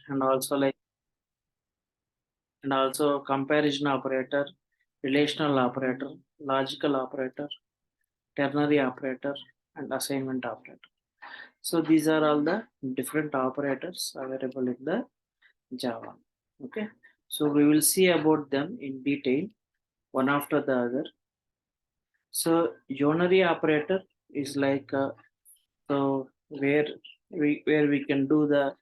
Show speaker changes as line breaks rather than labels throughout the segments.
and also comparison operator, relational operator, logical operator, ternary operator, and assignment operator. So these are all the different operators available in the Java. Okay, so we will see about them in detail one after the other. So unary operator is like so where we can do the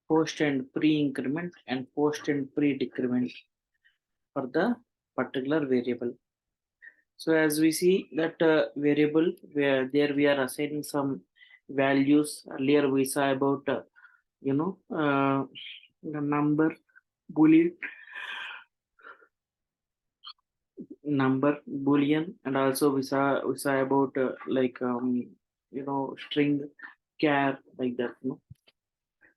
post and pre-increment and post and pre-decrement for the particular variable. So as we see that variable where there we are assigning some values. Earlier we saw about the number, boolean, boolean, and also we saw about string, char, like that.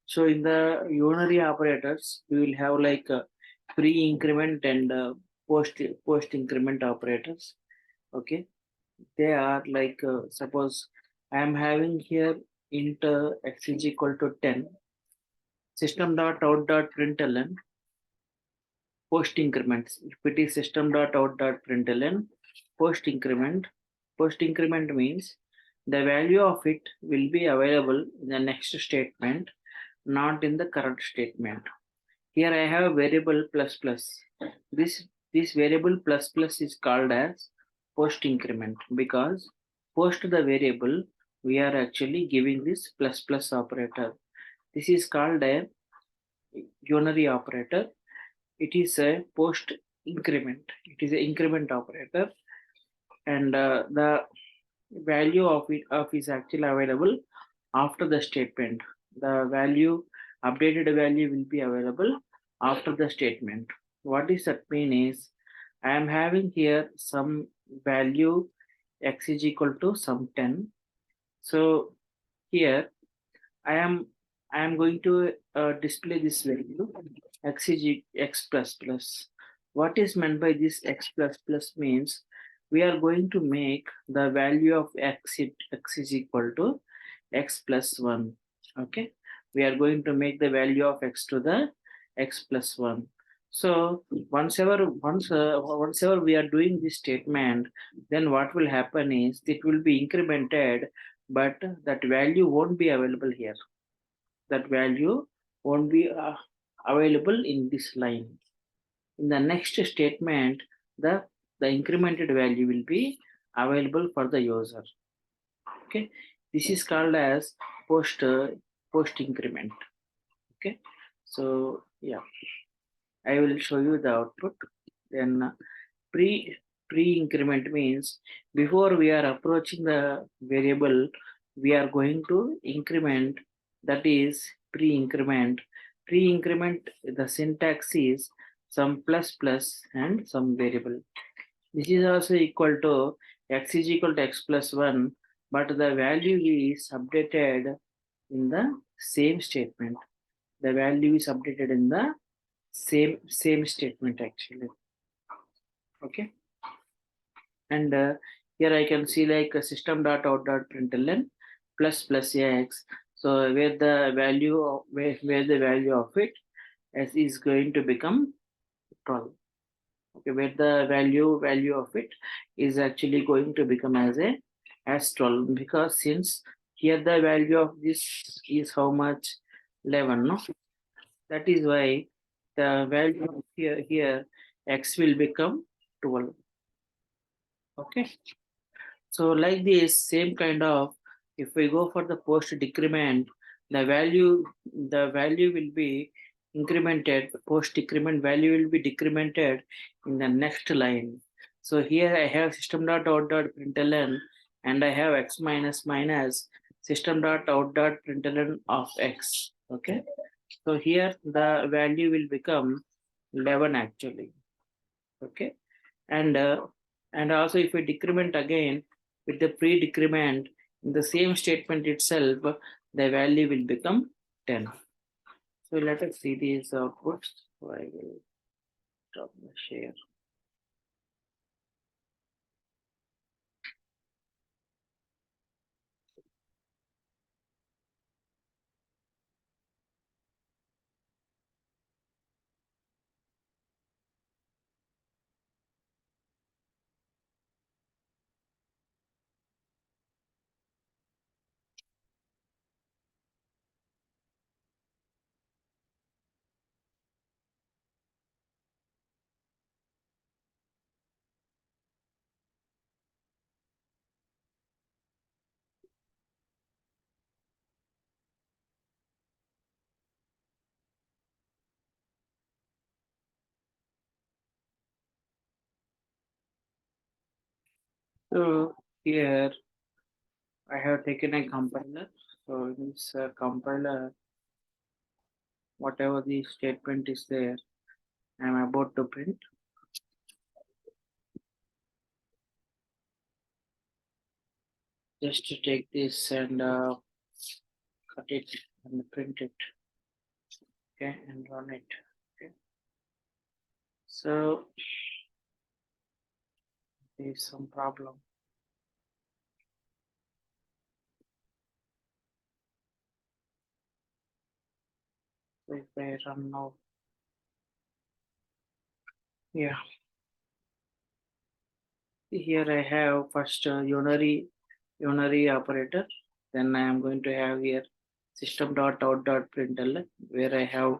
So in the unary operators, we will have like pre-increment and post increment operators. Okay, they are like suppose I am having here int x is equal to 10, system dot out dot println post increments. If it is system dot out dot println post increment means the value of it will be available in the next statement, not in the current statement. Here I have variable plus plus. This variable plus plus is called as post increment because post the variable we are actually giving this plus plus operator. This is called a unary operator. It is a post increment. It is an increment operator, and the value of it is actually available after the statement. The value updated value will be available after the statement. What does that mean is I am having here some value x is equal to some 10. So here I am going to display this value x is x plus plus. What is meant by this x plus plus means we are going to make the value of x is equal to x plus 1. Okay, we are going to make the value of x to the x plus 1. So once ever we are doing this statement, then what will happen is it will be incremented, but that value won't be available here. That value won't be available in this line. In the next statement, the incremented value will be available for the user. Okay, this is called as post increment. Okay, so yeah, I will show you the output. Then pre increment means before we are approaching the variable, we are going to increment. That is pre increment. Pre increment, the syntax is some plus plus and some variable. This is also equal to x is equal to x plus 1, but the value is updated in the same statement. The value is updated in the same statement actually. Okay, and here I can see like a system dot out dot println plus plus x. So where the value of where the value of it is going to become 12. Okay, where the value of it is actually going to become as 12, because since here the value of this is how much, 11, no? That is why the value of here x will become 12. Okay, so like this same kind of, if we go for the post decrement, the value will be incremented. Post decrement value will be decremented in the next line. So here I have system dot out dot println, and I have x minus minus system dot out dot println of x. Okay, so here the value will become 11 actually. Okay, and also if we decrement again with the pre-decrement in the same statement itself, the value will become 10. So let us see these outputs. So I will stop the share. So here I have taken a compiler. So in this compiler, whatever the statement is there, I am about to print. Just to take this and cut it and print it. Okay, and run it. Okay. So there is some problem. So if I run now, yeah. Here I have first unary operator. Then I am going to have here system.out.println where I have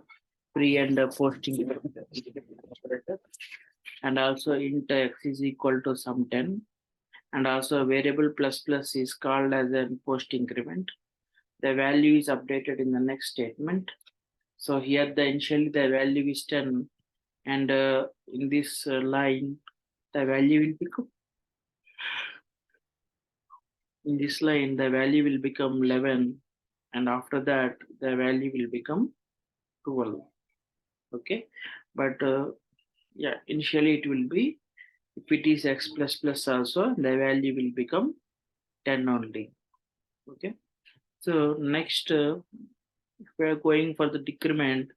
pre and posting operator, and also int x is equal to some 10, and also variable plus plus is called as a post increment. The value is updated in the next statement. So here the initially the value is 10, and in this line the value will become, in this line the value will become 11, and after that the value will become 12. Okay, but yeah, initially it will be, if it is x plus plus also, the value will become 10 only. Okay, so next if we are going for the decrement,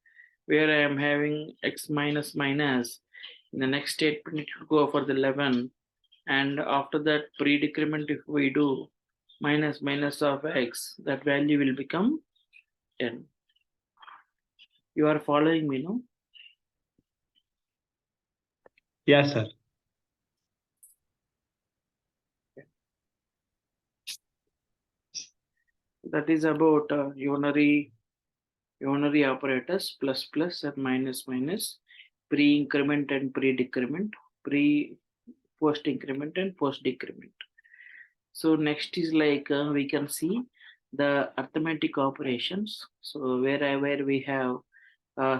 where I am having x minus minus, in the next statement it will go for the 11, and after that pre-decrement if we do minus minus of x, that value will become 10. You are following me, no?
Yes, sir.
That is about unary operators, plus plus and minus minus, pre-increment and pre-decrement, post increment and post decrement. So next is like we can see the arithmetic operations. So where we have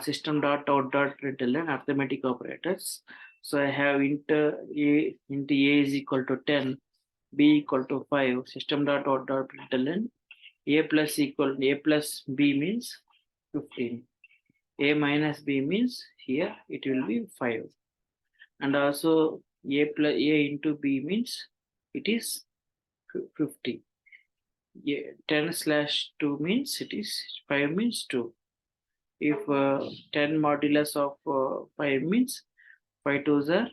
system.out.println arithmetic operators. So I have int a is equal to 10, b equal to 5, system.out.println a plus b means 15, a minus b means here it will be 5, and also a into b means it is 50. Yeah, 10/2 means it is 5 means 2. If 10 modulus of 5 means 5 twos are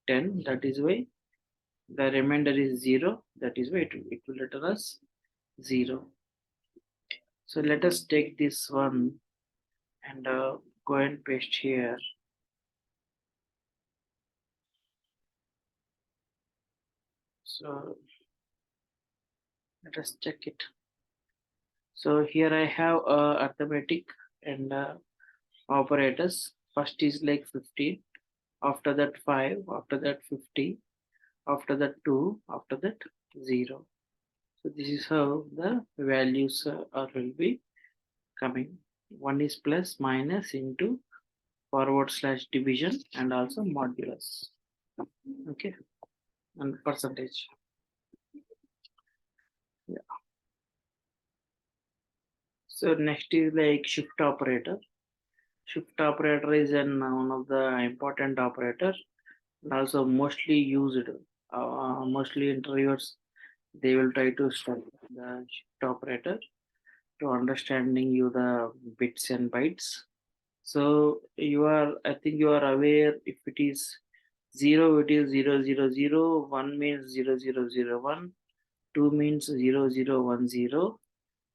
10, that is why the remainder is 0, that is why it will return us 0. So let us take this one and go and paste here. So let us check it. So here I have arithmetic and operators. First is like 15, after that 5, after that 50, after that 2, after that 0. So this is how the values will be coming. One is plus minus into forward / division and also modulus. Okay, and percentage. Yeah. So next is like shift operator. Shift operator is one of the important operator, and also mostly used. Mostly interviewers, they will try to study the shift operator to understanding you the bits and bytes. So you are, I think you are aware, if it is 0, it is 000, 1 means 0001, 2 means 0010,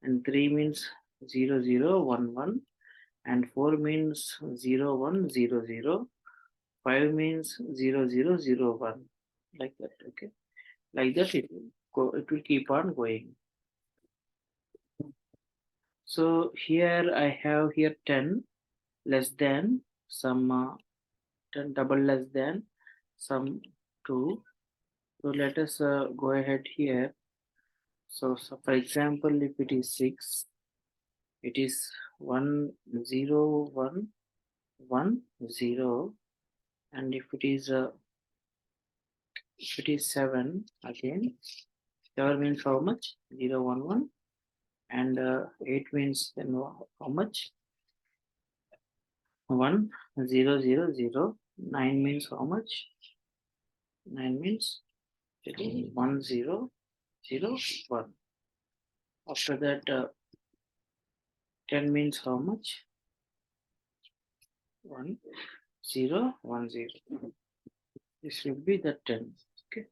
and 3 means 0011, and 4 means 0100, 5 means 0001, like that. Okay, like that it will go, it will keep on going. So here I have here 10 less than some 10 double less than some 2. So let us go ahead here. So for example, if it is 6, it is 10110, and if it is If it is 7, again 7 means how much? 0, 1, 1. And 8 means then how much? 1, 0, 0, 0. 9 means how much? 9 means 1, 0, 0, 1. After that, 10 means how much? 1, 0, 1, 0. This will be the 10. Okay.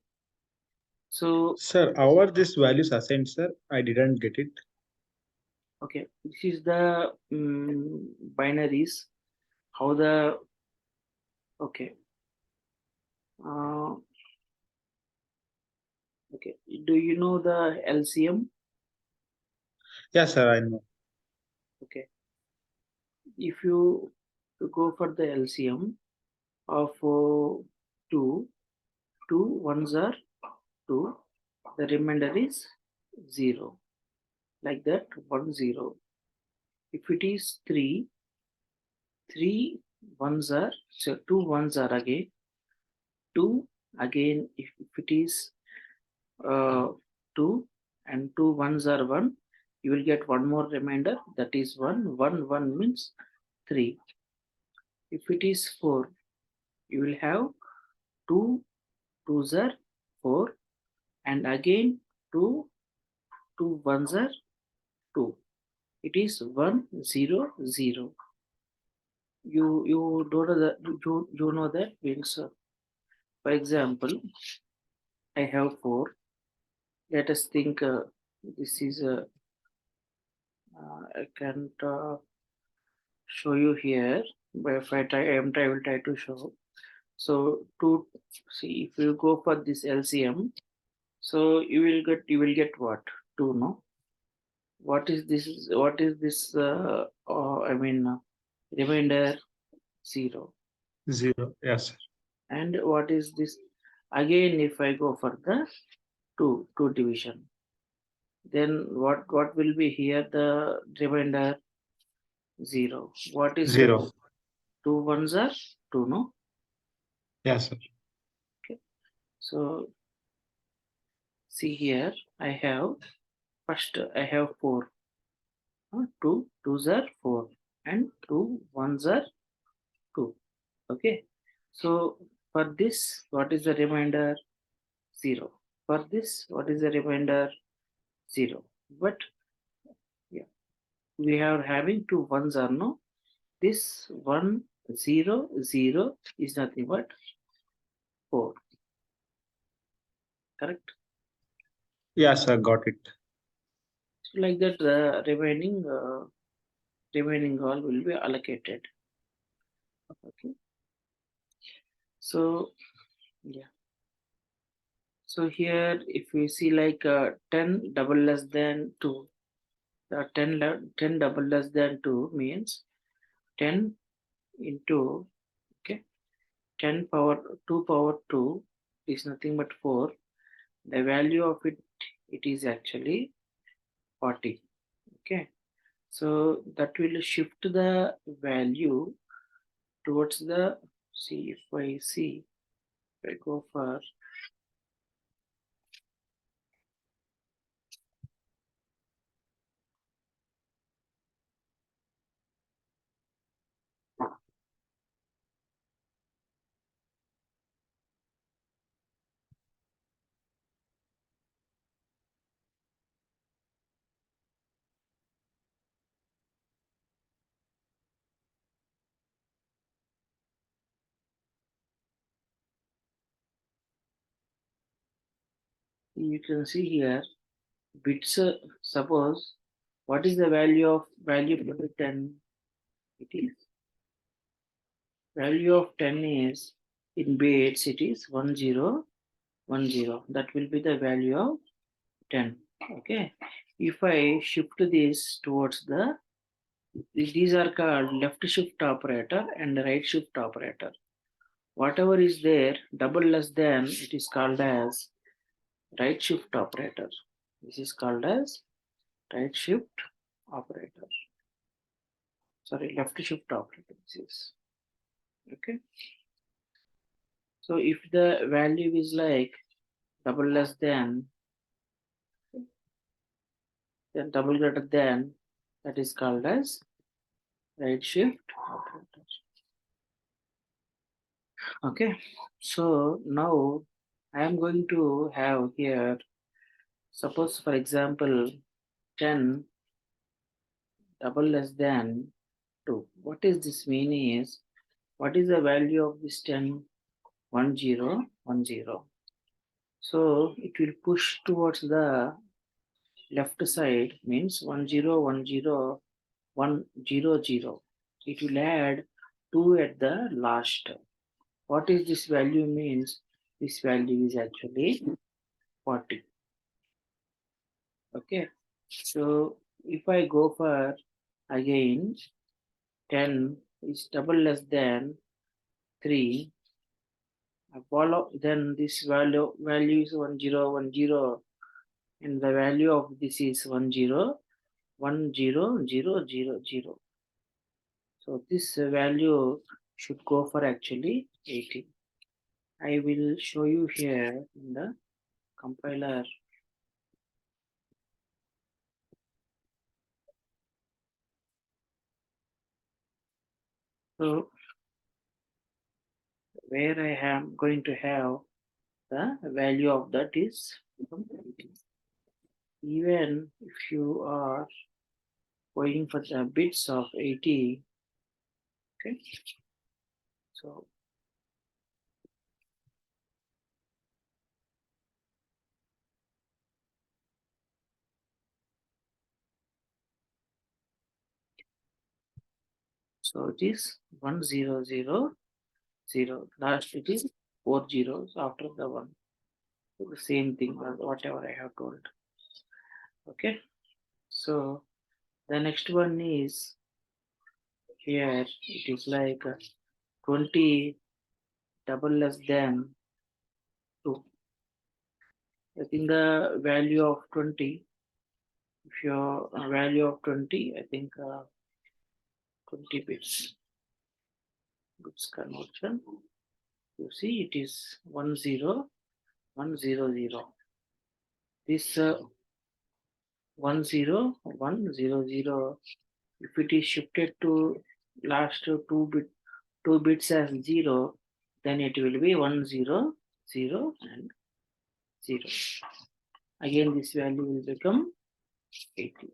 So,
Sir, how are these values assigned, sir? I didn't get it.
okay, this is the binaries. How the, okay. Okay. Do you know the LCM?
Yeah, sir, I know.
Okay. If you go for the LCM of 2, 2 ones are 2, the remainder is 0. Like that, 1, 0. If it is 3, 3 ones are, so 2 ones are again 2. Again, if it is 2 and 2 ones are 1, you will get one more remainder, that is 1. 1, 1 means 3. If it is 4, you will have 2 twos are 4, and again 2 ones are 2. It is 1, 0, 0. You don't know that, you know that means, for example, I have 4. Let us think, this is a, I can't show you here, but if I will try to show. So to see, if you go for this LCM, so you will get what? 2, no? What is this? What is this? Remainder 0.
0. Yes, sir.
And what is this? Again, if I go for the 2 division, then what will be here? The remainder 0. What is
0.
2? 2 ones are 2, no?
Yes, sir.
Okay. So see here, I have first I have 4. 2 twos are 4, and 2 ones are 2. Okay. So for this, what is the remainder? 0. For this, what is the remainder? 0. But yeah, we are having 2 ones are no. This 1, 0, 0 is nothing but 4. Correct.
Yes, sir, got it.
So like that, the remaining all will be allocated. Okay. So yeah. So here, if we see like 10 double less than 2, the 10 double less than 2 means 10 into, okay, 10 power 2 power 2 is nothing but 4. The value of it is actually 40. Okay. So that will shift the value towards the, see, if I go for, you can see here bits, suppose what is the value for the 10? It is value of 10 is in bits, it is 1010. That will be the value of 10. Okay. If I shift this towards the, these are called left shift operator and right shift operator. Whatever is there, double less than, it is called as right shift operator. This is called as right shift operator. Sorry, left shift operator. This is okay. So if the value is like double less than, then double greater than, that is called as right shift operator. Okay, so now I am going to have here, suppose for example 10 double less than 2. What is this mean is, what is the value of this 10? 1 0 1 0. So it will push towards the left side, means 1 0 1 0 1 0 0. It will add 2 at the last. What is this value means? This value is actually 40. Okay, so if I go for again 10 is double less than 3, I follow, then this value is 1 0 1 0, and the value of this is 1 0 1 0 0 0 0. So this value should go for actually 80. I will show you here in the compiler. So where I am going to have the value of that is 80. Even if you are going for the bits of 80, okay, so it is 1 0 0 0. Last it is 4 zeros after the 1. So the same thing, whatever I have told. Okay, so the next one is here, it is like 20 double less than 2. I think the value of 20, if your value of 20, I think 20 bits, bits conversion, you see it is 1 0 1 0 0. This 1 0 1 0 0, if it is shifted to last two bits as 0, then it will be 1 0 0 and 0. Again this value will become 80.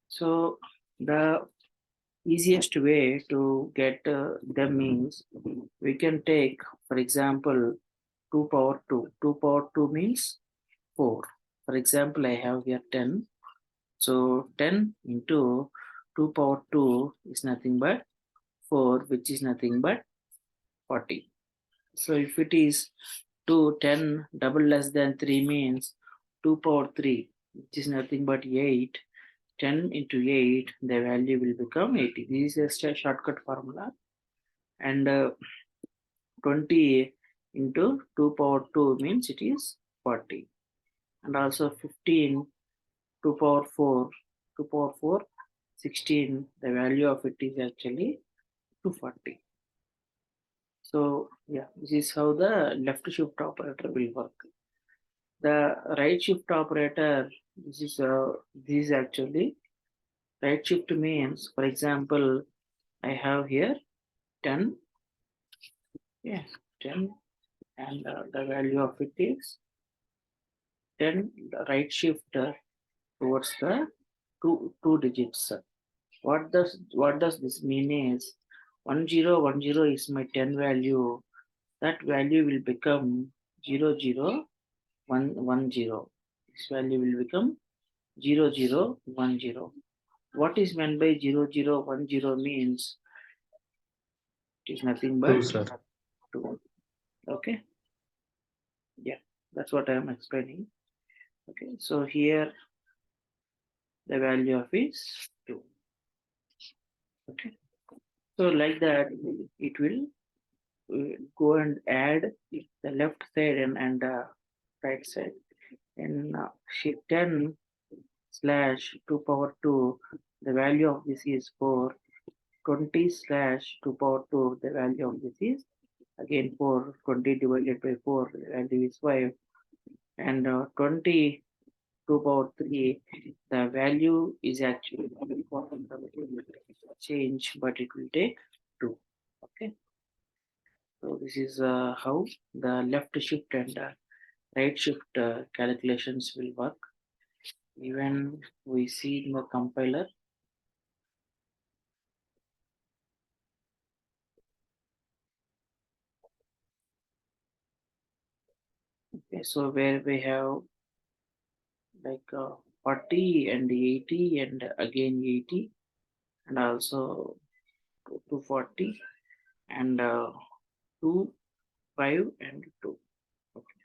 So the easiest way to get them means, we can take for example 2 power 2. 2 power 2 means 4. For example, I have here 10. So 10 into 2 power 2 is nothing but 4, which is nothing but 40. So if it is 2, 10 double less than 3 means 2 power 3, which is nothing but 8. 10 into 8, the value will become 80. This is a shortcut formula. And 20 into 2 power 2 means it is 40. And also 15 2 power 4, 2 power 4, 16, the value of it is actually 240. So yeah, this is how the left shift operator will work. The right shift operator, this is actually right shift means, for example, I have here 10, yes, 10, and the value of it is 10, the right shift towards the two digits. What does this mean is 1 0 1 0 is my 10 value. That value will become 0 0 1 1 0. This value will become 0 0 1 0. What is meant by 0 0 1 0 means, it is nothing but
2, sir.
2. Okay, yeah, that's what I am explaining. Okay, so here the value of is 2. Okay, so like that it will go and add the left side and right side. And sheet 10 slash 2 power 2, the value of this is 4. 20 slash 2 power 2, the value of this is Again 4, 20 divided by 4, value is 5. And 20 to power 3, the value is actually change, but it will take 2. Okay. So this is how the left shift and right shift calculations will work. Even we see in the compiler. Okay, so where we have like 40 and 80 and again 80 and also 240 and 2, 5 and 2. Okay.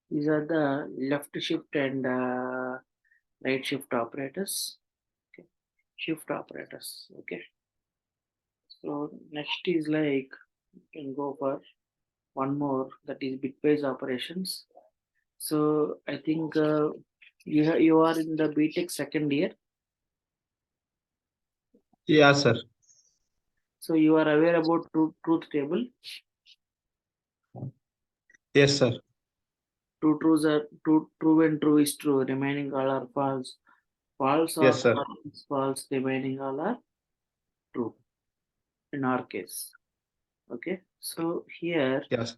These are the left shift and right shift operators. Okay. Shift operators. Okay. So next is like you can go for one more, that is bitwise operations. So I think you are in the BTech second year.
Yeah, sir.
So you are aware about truth table.
Yes, sir.
Two truths are true and true is true. Remaining all are false. False or
Yes, sir.
false. Remaining all are true. In our case. Okay. So here
Yes.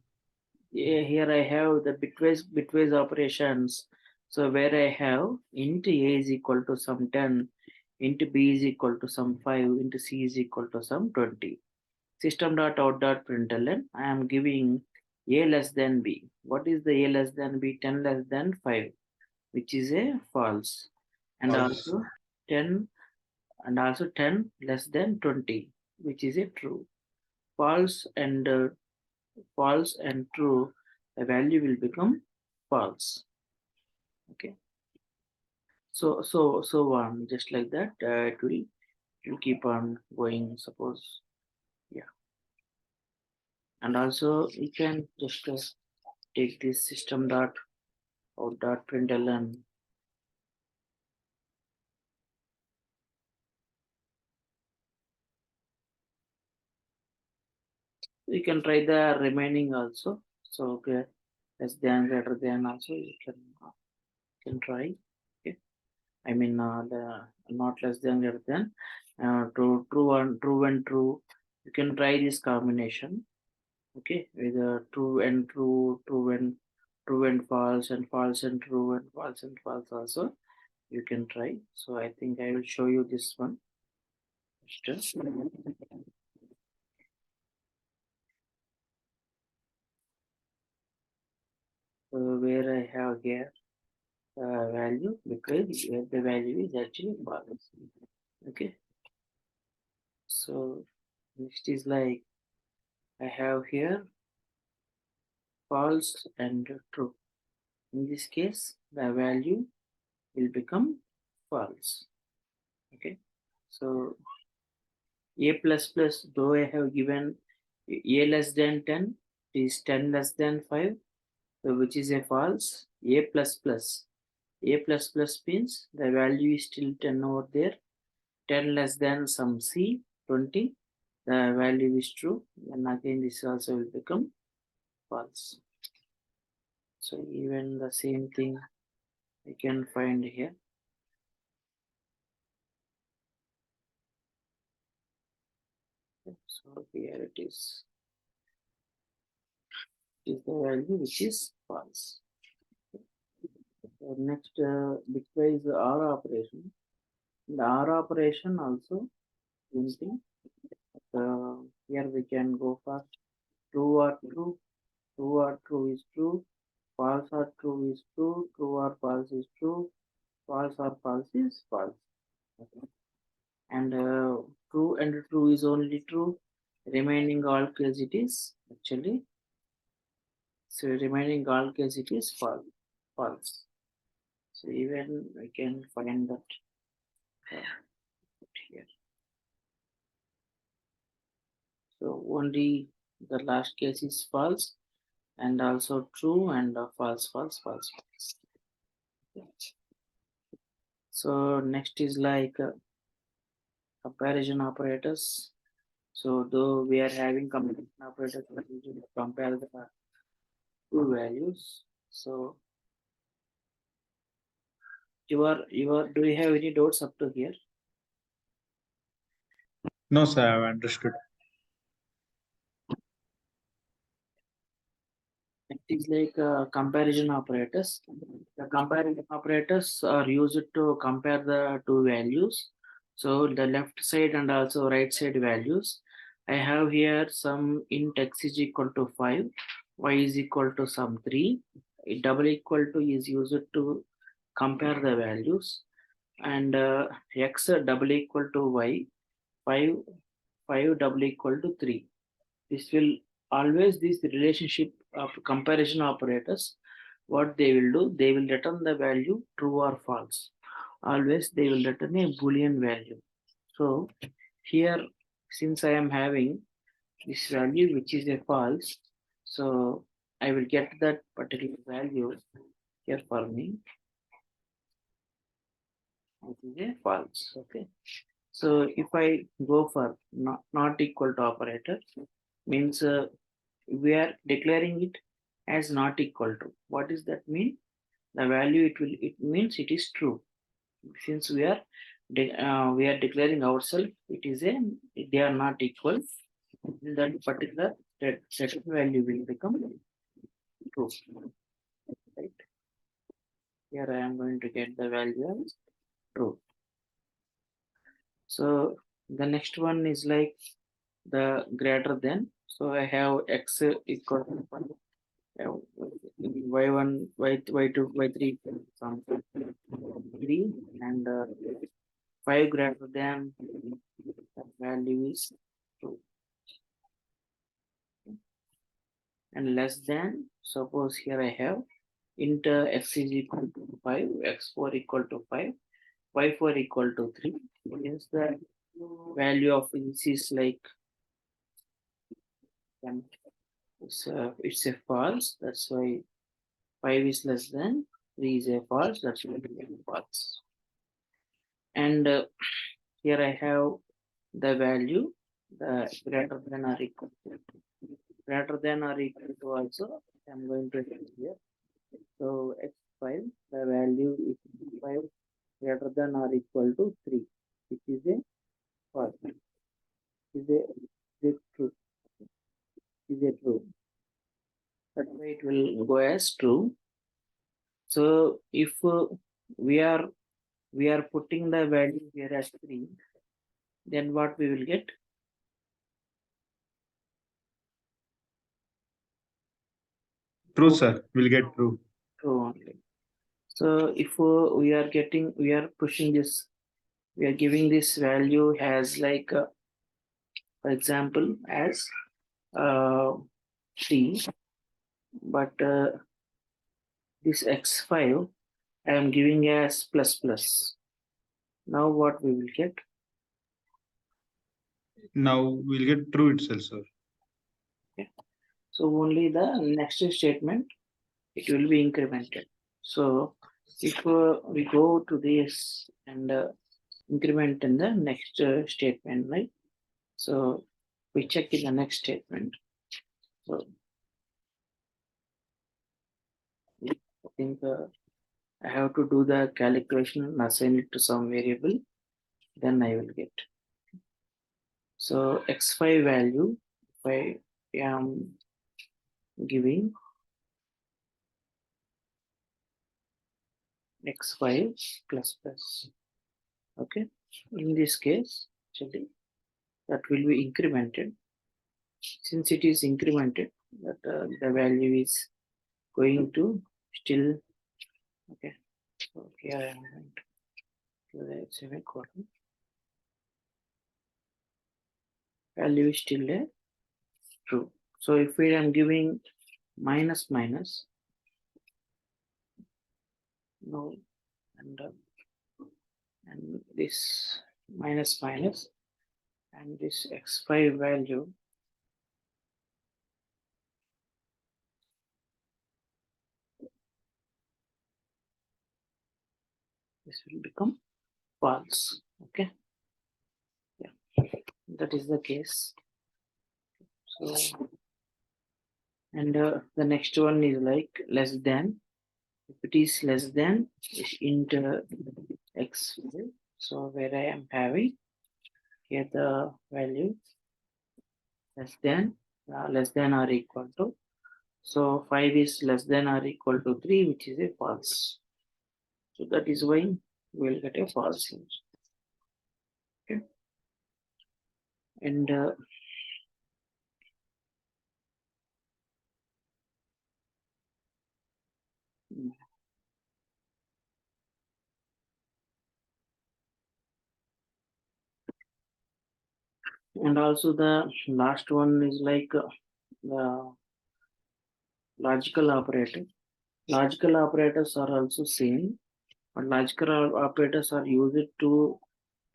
here I have the bitwise operations. So where I have int a is equal to some 10, int b is equal to some 5, int c is equal to some 20. System dot out dot println. I am giving a less than b. What is the a less than b? 10 less than 5, which is a false, and
False.
also 10 and also 10 less than 20, which is a true. False and false and true, the value will become false. Okay. So on, just like that, it will keep on going. Suppose, yeah. And also you can just take this system dot out dot println. You can try the remaining also. So okay, less than greater than also you can try. Okay. I mean the not less than greater than true and true. You can try this combination. Okay, with true and true, true and false, and false and true, and false and false also you can try. So I think I will show you this one. Just where I have here value, because where the value is actually false. Okay, so next is like I have here false and true. In this case, the value will become false. Okay, so a plus plus, though I have given a less than 10 is 10 less than 5, so which is a false. A plus plus, a plus plus means the value is still 10 over there. 10 less than some c 20, the value is true, and again this also will become false. So even the same thing I can find here. So here it is the value which is false. Next bitwise OR operation. The OR operation also same thing. Here we can go for true or true, true or true is true, false or true is true, true or false is true, false or false is false. Okay. And true and true is only true. Remaining all case it is actually. So remaining all case it is false. False. So even we can find that here. So only the last case is false, and also true and false, false, false, false. So next is like comparison operators. So though we are having combination operators, but we should compare the two values. So do you have any doubts up to here?
No, sir, I have understood.
It is like comparison operators. The comparison operators are used to compare the two values. So the left side and also right side values. I have here some int x is equal to 5, y is equal to some 3. Double equal to is used to compare the values, and x double equal to y, 5, 5 double equal to 3. This will always this relationship of comparison operators, what they will do, they will return the value true or false. Always they will return a boolean value. So here, since I am having this value which is a false, so I will get that particular value here for me. It is a false. Okay. So if I go for not equal to operator, means we are declaring it as not equal to. What does that mean? The value it means it is true. Since we are declaring ourselves, it is a they are not equal. That particular set value will become true. Right? Here I am going to get the value as true. So the next one is like the greater than. So I have x equal to y1, y2, y3, something 3, and 5 greater than that value is 2, and less than, suppose here I have int x is equal to 5, x4 equal to 5, y4 equal to 3. Means the value of this is like it's a false, that's why 5 is less than 3 is a false, that's why it is false. And here I have the value, the greater than or equal to, also I'm going to hit here. So x5, the value is 5 greater than or equal to 3, which is a false. Is a true. Is a true. That's why it will go as true. So if we are putting the value here as 3, then what we will get?
True, sir. We'll get true.
True only. So if we are pushing this, we are giving this value as like, for example, as 3, but this x5 I am giving as plus plus. Now what we will get?
Now we'll get true itself, sir.
Okay. So only the next statement, it will be incremented. So if we go to this and increment in the next statement, right? So we check in the next statement. So I think I have to do the calculation and assign it to some variable, then I will get. So x5 value, if I am giving x5 plus plus, okay, in this case actually that will be incremented. Since it is incremented, that the value is going to still, okay, so here I am going to do the semicolon, value is still a true. So if I am giving minus minus, no, and this minus minus, and this x5 value this will become false. Okay, yeah, that is the case. So, and the next one is like less than. If it is less than, it's int x. So where I am having here the value less than or equal to. So 5 is less than or equal to 3, which is a false. So that is why we will get a false here. Okay. And also the last one is like the logical operator. Logical operators are also same, but logical operators are used to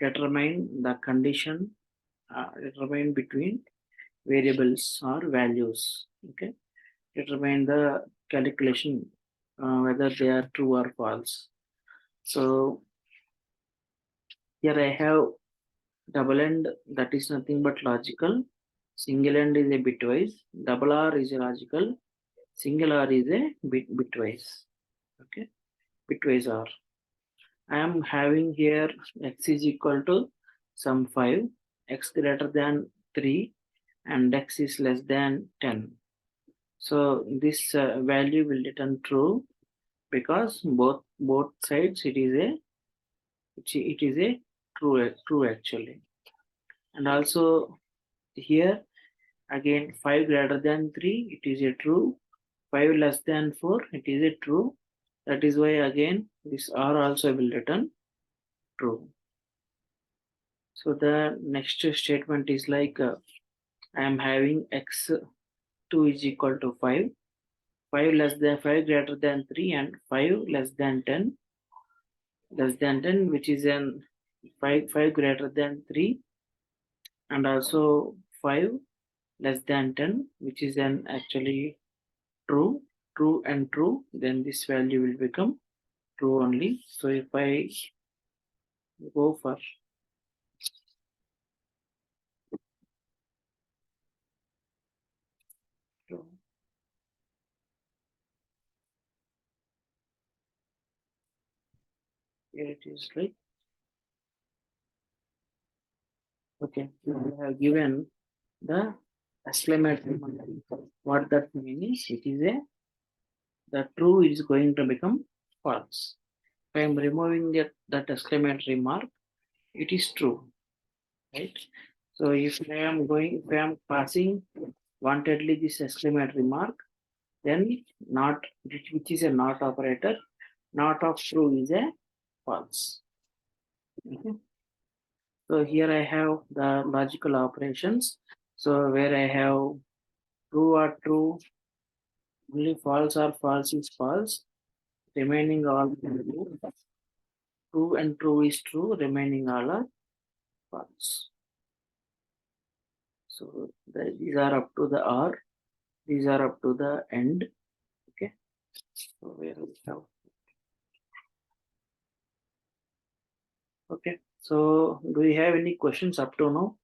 determine the condition, determine between variables or values. Okay, determine the calculation whether they are true or false. So here I have double end, that is nothing but logical. Single end is a bitwise. Double R is a logical. Single R is a bitwise. Okay, bitwise R. I am having here x is equal to some 5, x greater than 3, and x is less than 10. So this value will return true because both sides it is a true actually. And also here again 5 greater than 3 it is a true, 5 less than 4 it is a true. That is why again this R also will return true. So the next statement is like I am having x2 is equal to 5, 5 greater than 3, and 5 less than 10, which is an 5 greater than 3, and also 5 less than 10, which is an actually true, and true, then this value will become true only. So if I go for true, here it is like, okay, we have given the exclamatory mark. What that means, it is the true is going to become false. If I am removing that exclamatory mark, it is true, right? So if I am passing wantedly this exclamatory mark, then not, which is a not operator, not of true is a false. Okay. So here I have the logical operations. So where I have true or true, only false or false is false, remaining all true. True and true is true, remaining all are false. So these are up to the R, these are up to the end. Okay. So where we have. Okay. So do we have any questions up to now?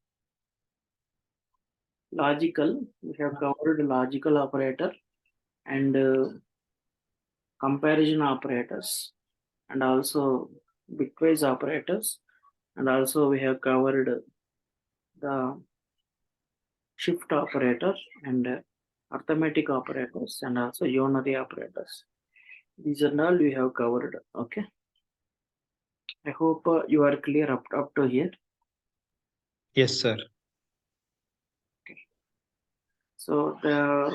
Logical, we have covered logical operator and comparison operators, and also bitwise operators, and also we have covered the shift operator and arithmetic operators, and also unary operators. These are all we have covered. Okay, I hope you are clear up to here.
Yes, sir.
Okay. So the